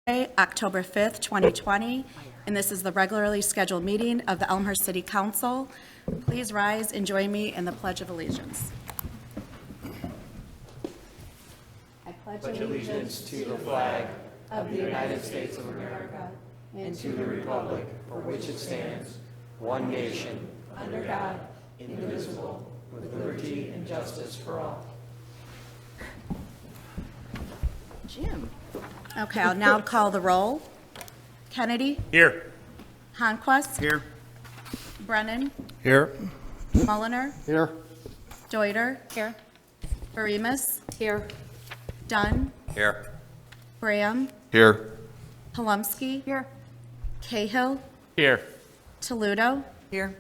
October 5th, 2020, and this is the regularly scheduled meeting of the Elmhurst City Council. Please rise and join me in the Pledge of Allegiance. I pledge allegiance to the flag of the United States of America and to the republic for which it stands, one nation, under God, indivisible, with liberty and justice for all. Jim. Okay, I'll now call the roll. Kennedy? Here. Honquist? Here. Brennan? Here. Mulliner? Here. Deuter? Here. Barimas? Here. Dunn? Here. Graham? Here. Palumsky? Here. Cahill? Here. Toludo? Here.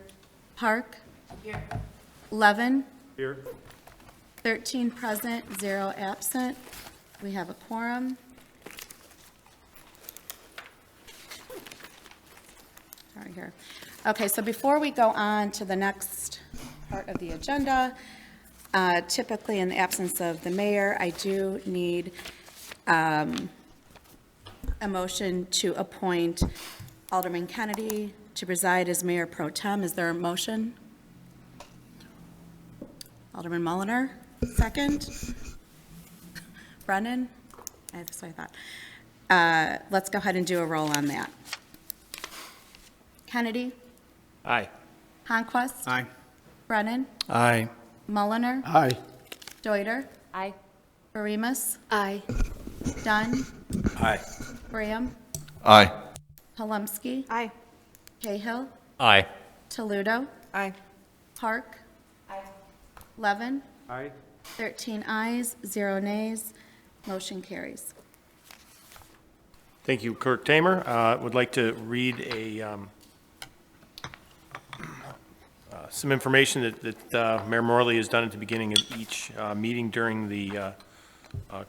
Park? Here. Levin? Here. 13 present, 0 absent. We have a quorum. Sorry here. Okay, so before we go on to the next part of the agenda, typically in the absence of the mayor, I do need a motion to appoint Alderman Kennedy to preside as mayor pro tem. Is there a motion? Alderman Mulliner, second. Brennan? That's what I thought. Let's go ahead and do a roll on that. Kennedy? Aye. Honquist? Aye. Brennan? Aye. Mulliner? Aye. Deuter? Aye. Barimas? Aye. Dunn? Aye. Graham? Aye. Palumsky? Aye. Cahill? Aye. Toludo? Aye. Park? Aye. Levin? Aye. 13 ayes, 0 nays. Motion carries. Thank you, Clerk Tamer. Would like to read some information that Mayor Morley has done at the beginning of each meeting during the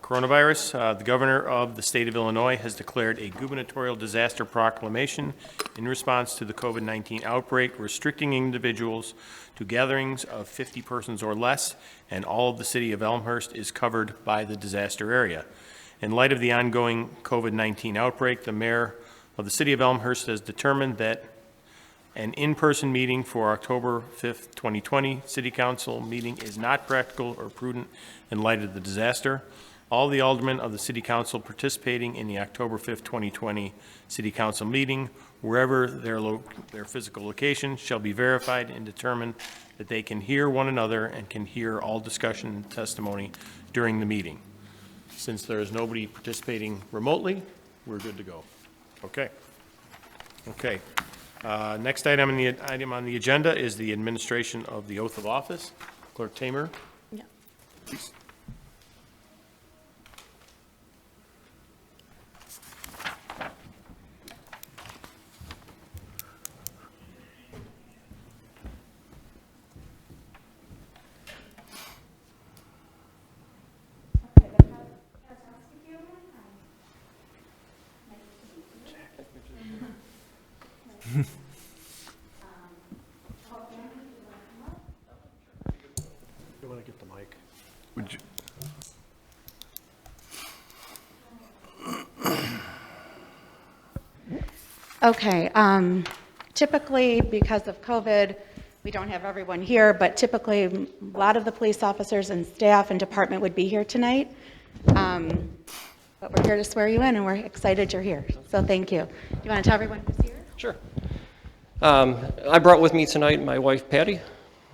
coronavirus. The governor of the state of Illinois has declared a gubernatorial disaster proclamation in response to the COVID-19 outbreak, restricting individuals to gatherings of 50 persons or less, and all of the city of Elmhurst is covered by the disaster area. In light of the ongoing COVID-19 outbreak, the mayor of the city of Elmhurst has determined that an in-person meeting for October 5th, 2020 City Council meeting is not practical or prudent in light of the disaster. All the aldermen of the City Council participating in the October 5th, 2020 City Council meeting, wherever their physical location, shall be verified and determined that they can hear one another and can hear all discussion and testimony during the meeting. Since there is nobody participating remotely, we're good to go. Okay. Okay. Next item on the agenda is the administration of the oath of office. Clerk Tamer. Yeah. Please. You want to get the mic? Would you? Okay, typically, because of COVID, we don't have everyone here, but typically, a lot of the police officers and staff and department would be here tonight. But we're here to swear you in, and we're excited you're here. So thank you. Do you want to tell everyone who's here? Sure. I brought with me tonight my wife, Patty,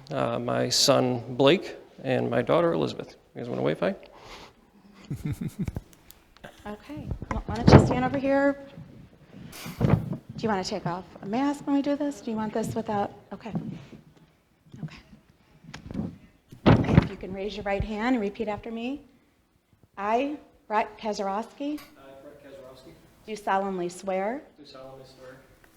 my son, Blake, and my daughter, Elizabeth. You guys want to wave hi? Okay. Why don't you stand over here? Do you want to take off a mask when we do this? Do you want this without? Okay. Okay. Okay, if you can raise your right hand and repeat after me. I, Brett Kazarowski, do solemnly swear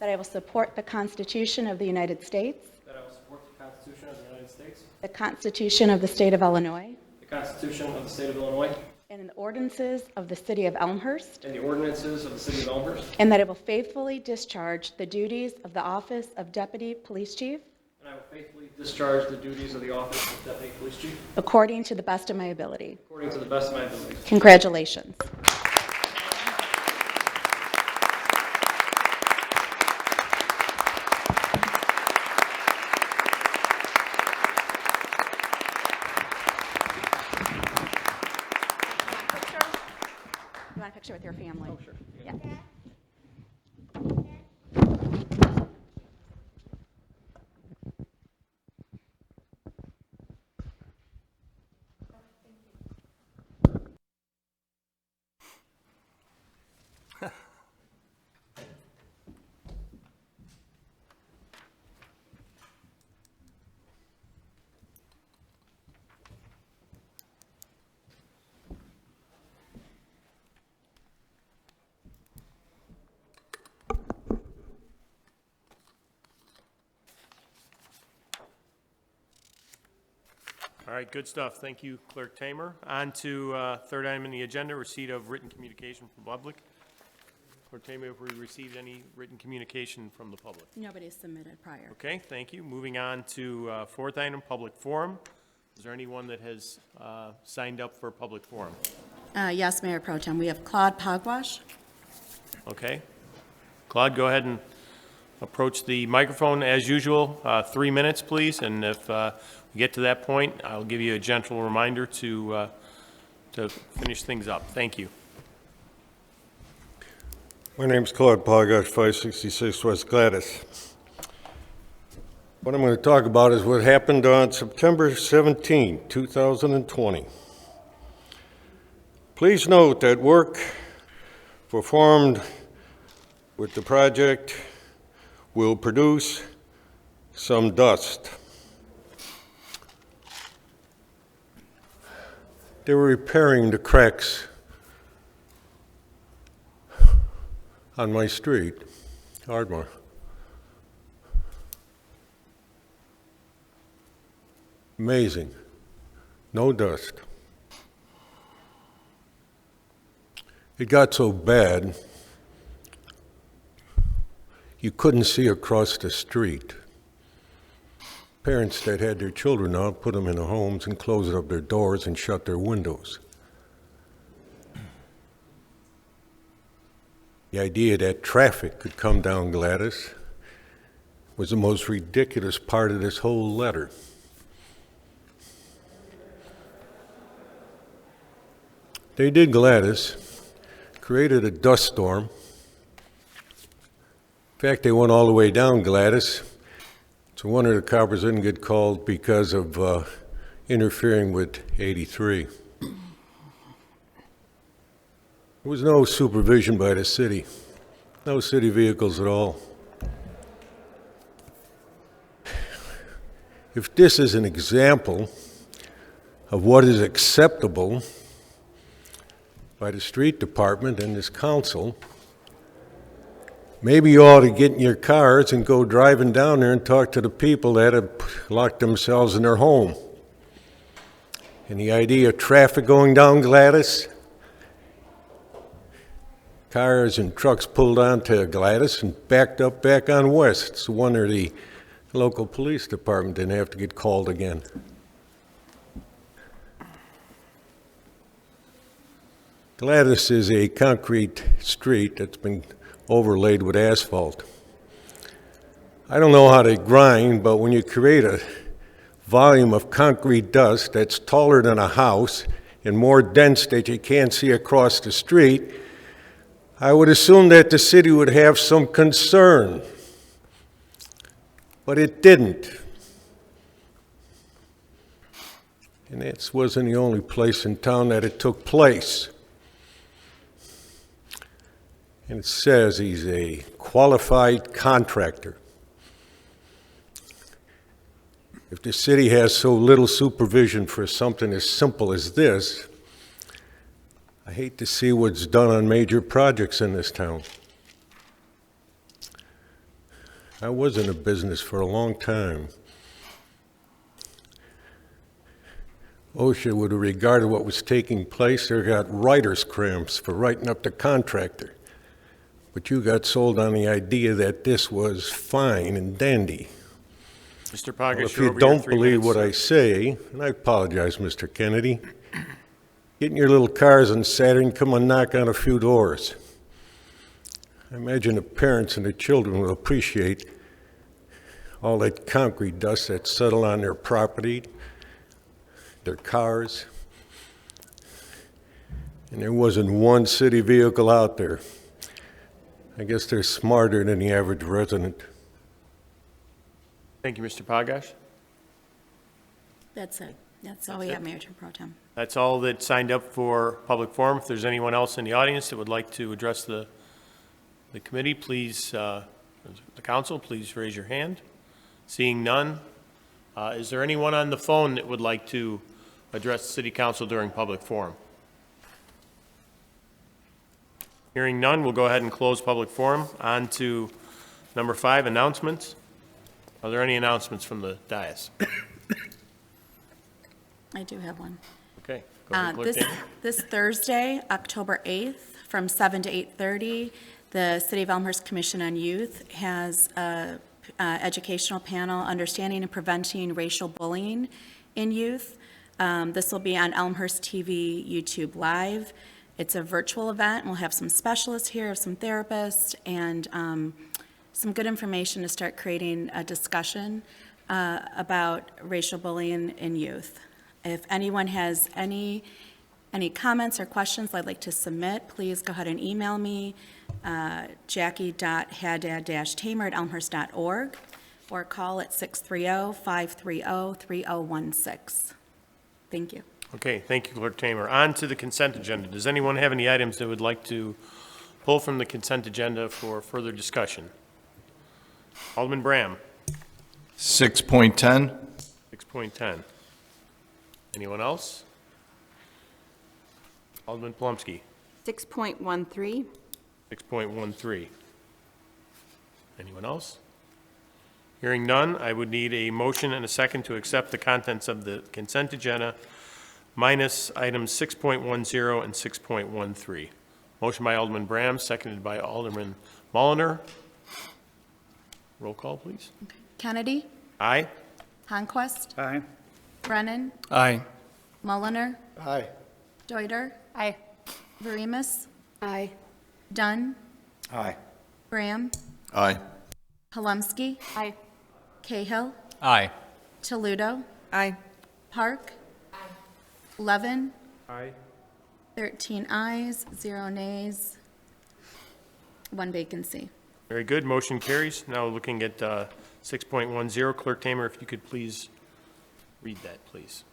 that I will support the Constitution of the United States, That I will support the Constitution of the United States, the Constitution of the State of Illinois, the Constitution of the State of Illinois, and the ordinances of the City of Elmhurst, and the ordinances of the City of Elmhurst, and that I will faithfully discharge the duties of the office of Deputy Police Chief and I will faithfully discharge the duties of the office of Deputy Police Chief according to the best of my ability. according to the best of my ability. Congratulations. picture with your family. Oh, sure. Yeah. All right, good stuff. Thank you, Clerk Tamer. On to third item on the agenda, receipt of written communication from the public. Clerk Tamer, have we received any written communication from the public? Nobody submitted prior. Okay, thank you. Moving on to fourth item, public forum. Is there anyone that has signed up for public forum? Yes, Mayor Pro Tem. We have Claude Pogwash. Okay. Claude, go ahead and approach the microphone as usual. 3 minutes, please, and if we get to that point, I'll give you a gentle reminder to finish things up. Thank you. My name's Claude Pogosh, 566 West Gladys. What I'm going to talk about is what happened on September 17, 2020. Please note that work performed with the project will produce some dust. They were repairing the cracks on my street, Ardmore. Amazing. No dust. It got so bad, you couldn't see across the street. Parents that had their children out put them in the homes and closed up their doors and shut their windows. The idea that traffic could come down Gladys was the most ridiculous part of this whole letter. They did Gladys, created a dust storm. In fact, they went all the way down Gladys. So one of the coppers didn't get called because of interfering with 83. There was no supervision by the city, no city vehicles at all. If this is an example of what is acceptable by the street department and this council, maybe you ought to get in your cars and go driving down there and talk to the people that have locked themselves in their home. And the idea of traffic going down Gladys, cars and trucks pulled onto Gladys and backed up back on West. It's a wonder the local police department didn't have to get called again. Gladys is a concrete street that's been overlaid with asphalt. I don't know how they grind, but when you create a volume of concrete dust that's taller than a house and more dense that you can't see across the street, I would assume that the city would have some concern. But it didn't. And this wasn't the only place in town that it took place. And it says he's a qualified contractor. If the city has so little supervision for something as simple as this, I hate to see what's done on major projects in this town. I was in a business for a long time. OSHA would have regarded what was taking place. They got writer's cramps for writing up the contractor. But you got sold on the idea that this was fine and dandy. Mr. Well, Pogish, if you're you over your don't 3 believe minutes, what sir. I say, and I apologize, Mr. Kennedy, get in your little cars on Saturday and come and knock on a few doors. I imagine the parents and the children will appreciate all that concrete dust that's settled on their property, their cars. and there wasn't one city vehicle out there. I guess they're smarter than the average resident. Thank you, Mr. Pogash. That's it. That's all we have, Mayor Pro Tem. That's all that signed up for public forum. If there's anyone else in the audience that would like to address the committee, please, the council, please raise your hand. Seeing none, is there anyone on the phone that would like to address the city council during public forum? Hearing none, we'll go ahead and close public forum. On to number 5, announcements. Are there any announcements from the dais? I do have one. Okay. Go ahead, Clerk Davis. This Thursday, October 8th, from 7 to 8:30, the City of Elmhurst Commission on Youth has a educational panel, Understanding and Preventing Racial Bullying in Youth. This will be on Elmhurst TV YouTube Live. It's a virtual event. We'll have some specialists here, some therapists, and some good information to start creating a discussion about racial bullying in youth. If anyone has any comments or questions they'd like to submit, please go ahead and email me, jackie.haddad-tamer@elmhurst.org, or call at 630-530-3016. Thank you. Okay, thank you, Clerk Tamer. On to the consent agenda. Does anyone have any items they would like to pull from the consent agenda for further discussion? Alderman Braham, 6.10. 6.10. Anyone else? Alderman Plumsky, 6.13. 6.13. Anyone else? Hearing none, I would need a motion and a second to accept the contents of the consent agenda minus items 6.10 and 6.13. Motion by Alderman Braham, seconded by Alderman Mulliner. Roll call, please. Kennedy? Aye? Conquest? Aye. Brennan? Aye. Mulliner? Aye. Deuter? Aye. Verimus? Aye. Dunn? Aye. Graham? Aye. Palumsky? Aye. Cahill? Aye. Toledo? Aye. Park? Levin? Aye. 13 ayes, 0 nays, 1 vacancy. Very good. Motion carries. Now looking at 6.10. Clerk Tamer, if you could please read that, please.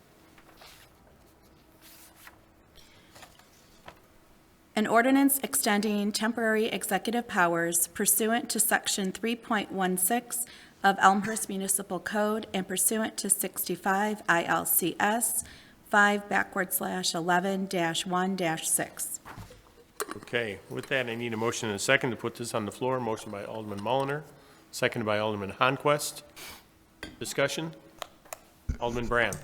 An ordinance extending temporary executive powers pursuant to Section 3.16 of Elmhurst Municipal Code and pursuant to 65 ILCS 5/11-1-6. Okay, with that, I need a motion and a second to put this on the floor. Motion by Alderman Mulliner, seconded by Alderman Honquest. Discussion? Alderman Braham.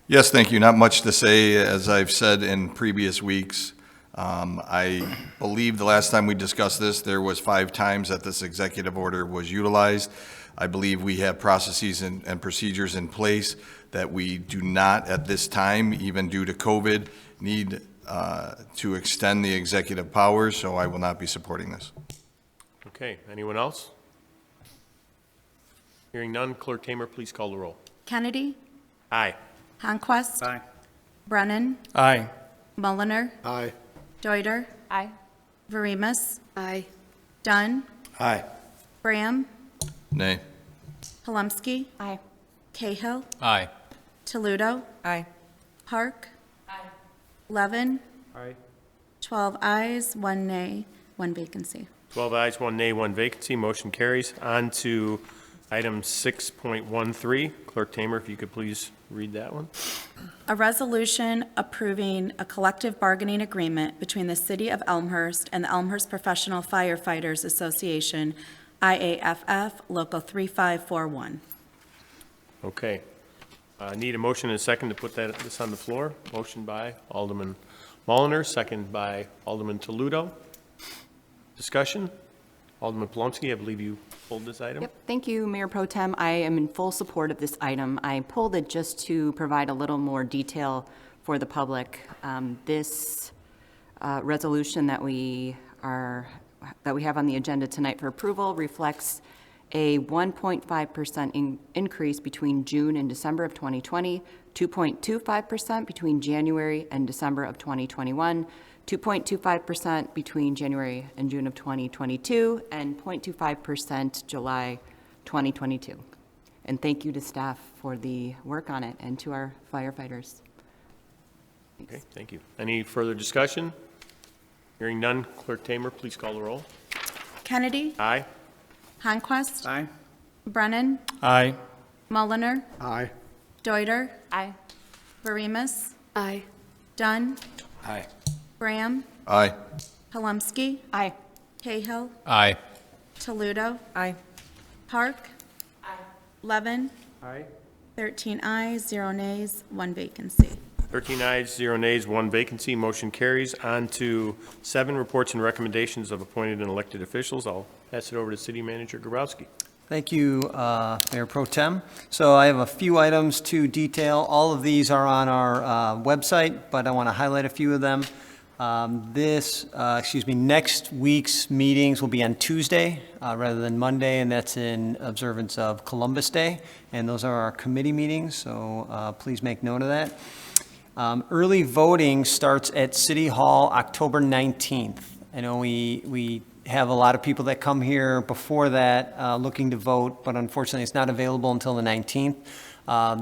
Yes, thank you. Not much to say, as I've said in previous weeks. I believe the last time we discussed this, there was 5 times that this executive order was utilized. I believe we have processes and procedures in place that we do not at this time, even due to COVID, need to extend the executive powers, so I will not be supporting this. Okay, anyone else? Hearing none, Clerk Tamer, please call the roll. Kennedy? Aye. Honquest? Aye. Brennan? Aye. Mulliner? Aye. Deuter? Aye. Verimus? Aye. Dunn? Aye. Graham? Nay. Palumsky? Aye. Cahill? Aye. Toledo? Aye. Park? Levin? Aye. 12 ayes, 1 nay, 1 vacancy. 12 ayes, 1 nay, 1 vacancy. Motion carries. On to item 6.13. Clerk Tamer, if you could please read that one. A resolution approving a collective bargaining agreement between the City of Elmhurst and the Elmhurst Professional Firefighters Association, IAFF, Local 3541. Okay. Need a motion and a second to put this on the floor. Motion by Alderman Mulliner, second by Alderman Toledo. Discussion? Alderman Palomsky, I believe you pulled this item. Yep, thank you, Mayor Pro Tem. I am in full support of this item. I pulled it just to provide a little more detail for the public. This resolution that we have on the agenda tonight for approval reflects a 1.5% increase between June and December of 2020, 2.25% between January and December of 2021, 2.25% between January and June of 2022, and 0.25% July 2022. And thank you to staff for the work on it and to our firefighters. Okay, thank you. Any further discussion? Hearing none, Clerk Tamer, please call the roll. Kennedy, Aye. Honquist, Aye. Brennan, Aye. Mulliner, Aye. Deuter, Aye. Varimus, Aye. Dunn, Aye. Graham, Aye. Palumski, Aye. Cahill, Aye. Toledo, Aye. Park, Levin, Aye. 13 ayes, 0 nays, 1 vacancy. 13 ayes, 0 nays, 1 vacancy. Motion carries. On to 7, reports and recommendations of appointed and elected officials. I'll pass it over to City Manager Grabowski. Thank you, Mayor Pro Tem. So I have a few items to detail. All of these are on our website, but I want to highlight a few of them. Next week's meetings will be on Tuesday rather than Monday, and that's in observance of Columbus Day. And those are our committee meetings, so please make note of that. Early voting starts at City Hall October 19th. I know we have a lot of people that come here before that looking to vote, but unfortunately it's not available until the 19th.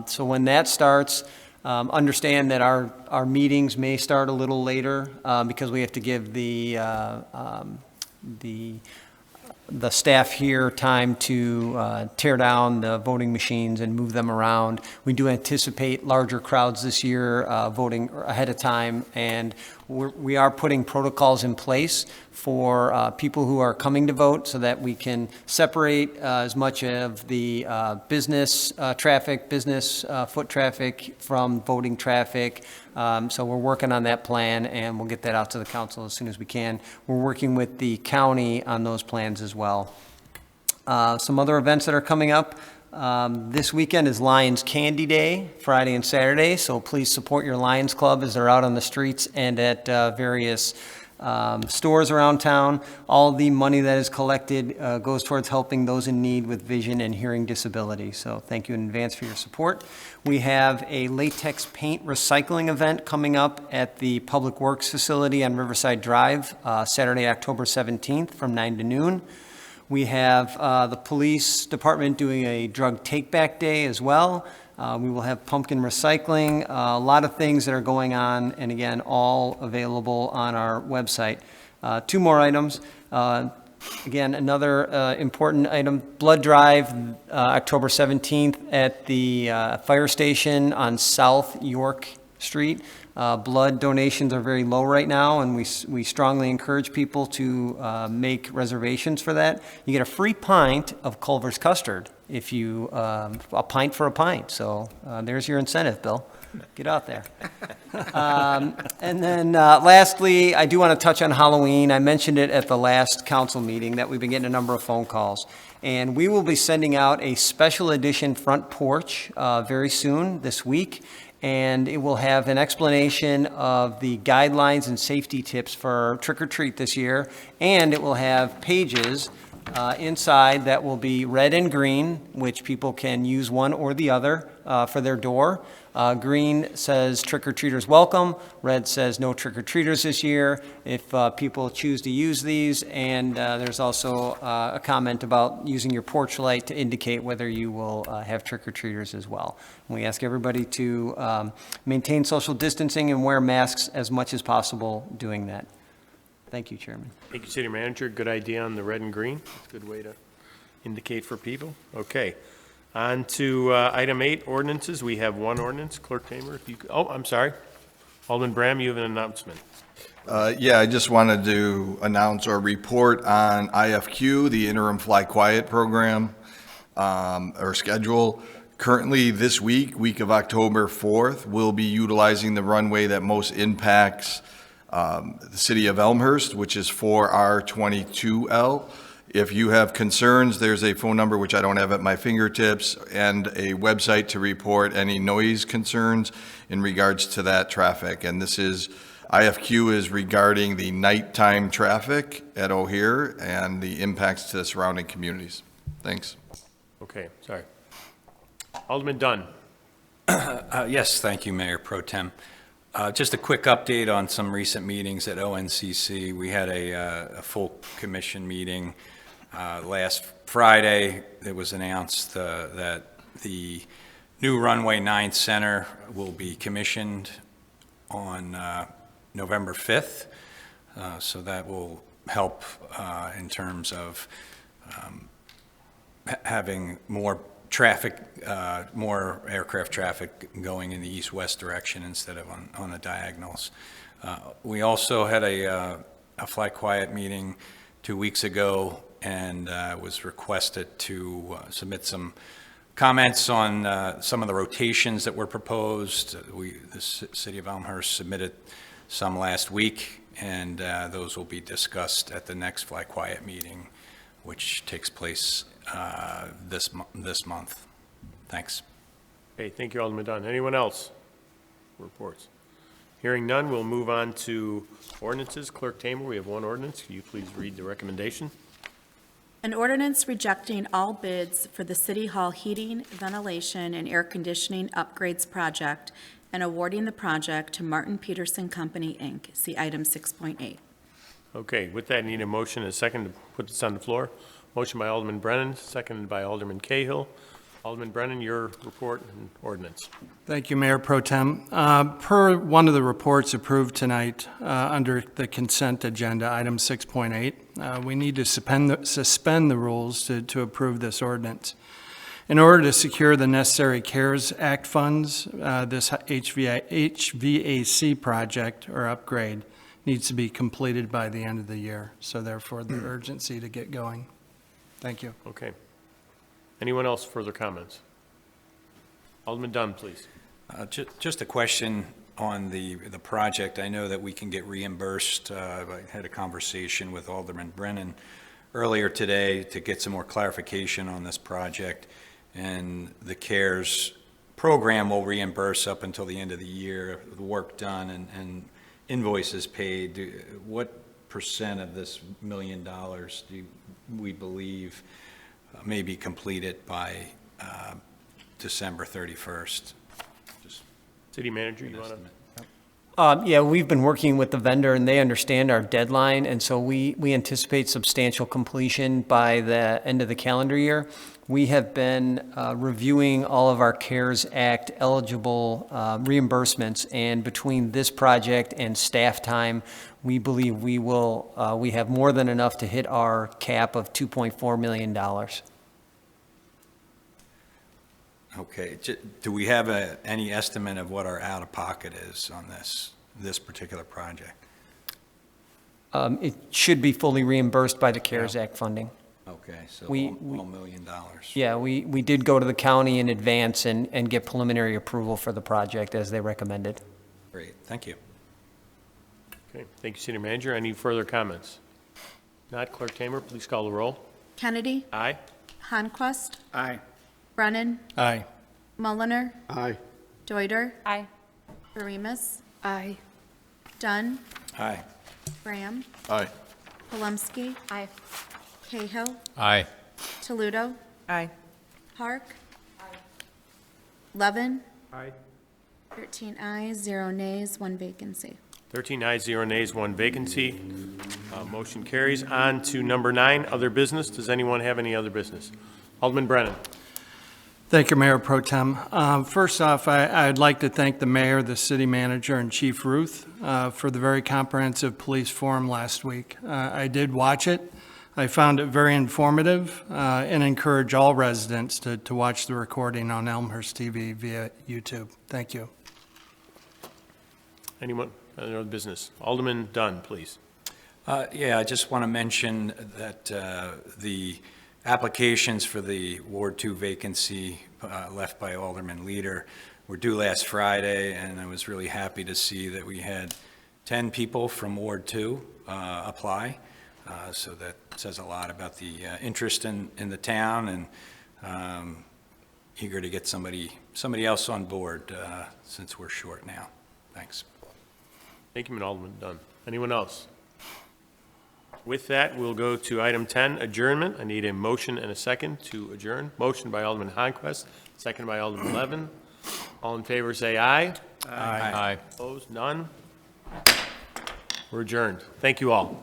So when that starts, understand that our meetings may start a little later because we have to give the staff here time to tear down the voting machines and move them around. We do anticipate larger crowds this year voting ahead of time, and we are putting protocols in place for people who are coming to vote so that we can separate as much of the business traffic, business foot traffic from voting traffic. So we're working on that plan, and we'll get that out to the council as soon as we can. We're working with the county on those plans as well. Some other events that are coming up. This weekend is Lions Candy Day, Friday and Saturday, so please support your Lions Club as they're out on the streets and at various stores around town. All the money that is collected goes towards helping those in need with vision and hearing disability. So thank you in advance for your support. We have a latex paint recycling event coming up at the Public Works facility on Riverside Drive, Saturday, October 17th from 9 to noon. We have the police department doing a drug take-back day as well. We will have pumpkin recycling, a lot of things that are going on, and again, all available on our website. 2 more items. Again, another important item, blood drive, October 17th at the fire station on South York Street. Blood donations are very low right now, and we strongly encourage people to make reservations for that. You get a free pint of Culver's custard if you, a pint for a pint. So there's your incentive, Bill. Get out there. And then lastly, I do want to touch on Halloween. I mentioned it at the last council meeting that we've been getting a number of phone calls. And we will be sending out a special edition front porch very soon this week. And it will have an explanation of the guidelines and safety tips for trick or treat this year. And it will have pages inside that will be red and green, which people can use one or the other for their door. Green says trick-or-treaters welcome. Red says no trick-or-treaters this year if people choose to use these. And there's also a comment about using your porch light to indicate whether you will have trick-or-treaters as well. And we ask everybody to maintain social distancing and wear masks as much as possible doing that. Thank you, Chairman. Thank you, City Manager. Good idea on the red and green. It's a good way to indicate for people. Okay. On to item 8, ordinances. We have 1 ordinance. Clerk Tamer, if you could, oh, I'm sorry. Alderman Bram, you have an announcement. Yeah, I just wanted to announce or report on IFQ, the interim fly quiet program or schedule. Currently this week of October 4th, we'll be utilizing the runway that most impacts the city of Elmhurst, which is 4R22L. If you have concerns, there's a phone number which I don't have at my fingertips and a website to report any noise concerns in regards to that traffic. And this is, IFQ is regarding the nighttime traffic at O'Hare and the impacts to the surrounding communities. Thanks. Okay, sorry. Alderman Dunn. Yes, thank you, Mayor Pro Tem. Just a quick update on some recent meetings at ONCC. We had a full commission meeting last Friday. It was announced that the new Runway 9 Center will be commissioned on November 5th. So that will help in terms of having more traffic, more aircraft traffic going in the east-west direction instead of on the diagonals. We also had a Fly Quiet meeting 2 weeks ago, and was requested to submit some comments on some of the rotations that were proposed. The City of Elmhurst submitted some last week, and those will be discussed at the next Fly Quiet meeting, which takes place this month. Thanks. Okay, thank you, Alderman Dunn. Anyone else? Reports. Hearing none, we'll move on to ordinances. Clerk Tamer, we have one ordinance. Can you please read the recommendation? An ordinance rejecting all bids for the City Hall heating, ventilation, and air conditioning upgrades project and awarding the project to Martin Peterson Company, Inc. See item 6.8. Okay, with that, I need a motion and a second to put this on the floor. Motion by Alderman Brennan, seconded by Alderman Cahill. Alderman Brennan, your report and ordinance. Thank you, Mayor Pro Tem. Per one of the reports approved tonight under the consent agenda, item 6.8, we need to suspend the rules to approve this ordinance. In order to secure the necessary CARES Act funds, this HVAC project or upgrade needs to be completed by the end of the year. So therefore, the urgency to get going. Thank you. Okay. Anyone else further comments? Alderman Dunn, please. Just a question on the project. I know that we can get reimbursed. I had a conversation with Alderman Brennan earlier today to get some more clarification on this project. And the CARES program will reimburse up until the end of the year, the work done and invoices paid. What percent of this $1 million do we believe may be completed by December 31st? Just City Manager, you want to? Yeah, we've been working with the vendor, and they understand our deadline, and so we anticipate substantial completion by the end of the calendar year. We have been reviewing all of our CARES Act eligible reimbursements, and between this project and staff time, we believe we have more than enough to hit our cap of $2.4 million. Okay. Do we have any estimate of what our out-of-pocket is on this particular project? It should be fully reimbursed by the CARES Act funding. Okay, so We- $1 million. Yeah, we did go to the county in advance and get preliminary approval for the project as they recommended. Great, thank you. Okay, thank you, City Manager. Any further comments? Not, Clerk Tamer, please call the roll. Kennedy? Aye. Honquist? Aye. Brennan? Aye. Mulliner? Aye. Deuter? Aye. Arimas? Aye. Dunn? Aye. Graham? Aye. Palumski? Aye. Cahill? Aye. Toledo? Aye. Park? Levin? Aye. 13 ayes, 0 nays, 1 vacancy. 13 ayes, 0 nays, 1 vacancy. Motion carries. On to number 9, other business. Does anyone have any other business? Alderman Brennan. Thank you, Mayor Pro Tem. First off, I'd like to thank the mayor, the city manager, and Chief Ruth for the very comprehensive police forum last week. I did watch it. I found it very informative and encourage all residents to watch the recording on Elmhurst TV via YouTube. Thank you. Anyone? Other business? Alderman Dunn, please. Yeah, I just want to mention that the applications for the Ward 2 vacancy left by Alderman Leader were due last Friday, and I was really happy to see that we had 10 people from Ward 2 apply. So that says a lot about the interest in the town, and eager to get somebody else on board since we're short now. Thanks. Thank you, Alderman Dunn. Anyone else? With that, we'll go to item 10, adjournment. I need a motion and a second to adjourn. Motion by Alderman Honquist, second by Alderman Levin. All in favor, say aye. Aye. Opposed? None? We're adjourned. Thank you all.